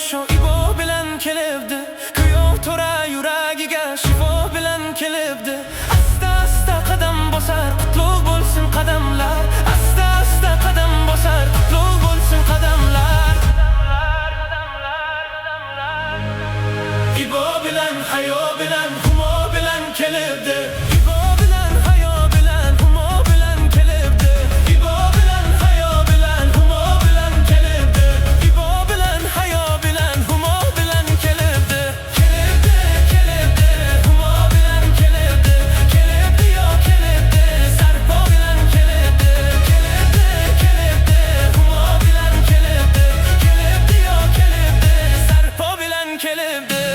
shu ibo bilan kelibdi. Kuyov to'ra yuragiga shifo bilan kelibdi. Asta asta qadam bosar, qutlug' bo'lsin qadamlar. Asta asta qadam bosar, qutlug' bo'lsin qadamlar. Ibo bilan hayo bilan humo bilan kelibdi. Ibo bilan hayo bilan humo bilan kelibdi. Ibo bilan hayo bilan humo bilan kelibdi. Ibo bilan hayo bilan humo bilan kelibdi. Kelibdi, kelibdi, humo bilan kelibdi. Kelibdi yo kelibdi, sarpo bilan kelibdi. Kelibdi, kelibdi, humo bilan kelibdi. Kelibdi yo kelibdi, sarpo bilan kelibdi.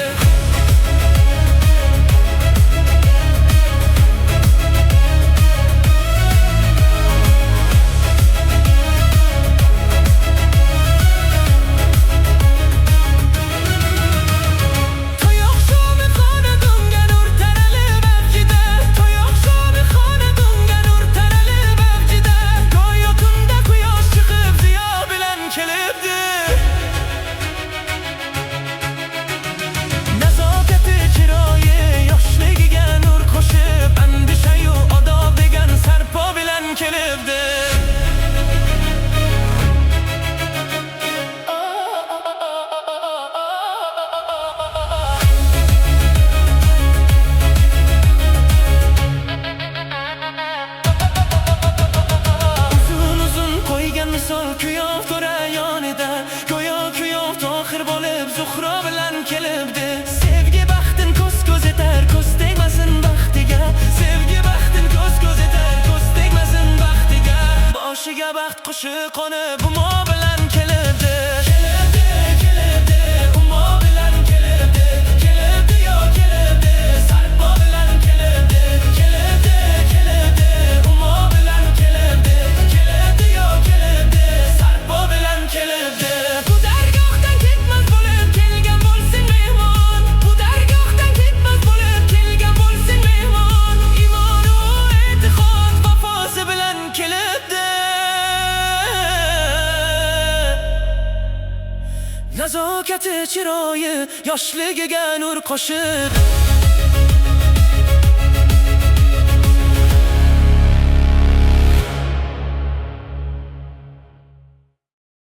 Misol kuyov to'ra yonida, go'yo kuyov tohir bo'lib Zuhro bilan kelibdi. Sevgi baxtin ko'z etar, ko'z tegmasin baxtiga. Sevgi baxtin ko'z etar, ko'z tegmasin baxtiga. Boshiga baxt qushi qo'nib humo bilan kelibdi. Kelibdi, kelibdi, humo bilan kelibdi. Kelibdi yo kelibdi, sarpo bilan kelibdi. Kelibdi, kelibdi, humo bilan kelibdi. Kelibdi yo kelibdi, sarpo bilan kelibdi. Bu dargohdan ketmas bo'lib kelgan bo'lsin mehmon. Bu dargohdan ketmas bo'lib kelgan bo'lsin mehmon. Imon u e'tiqod vafosi bilan kelibdi. Nazokati chiroyi yoshligiga nur qo'shib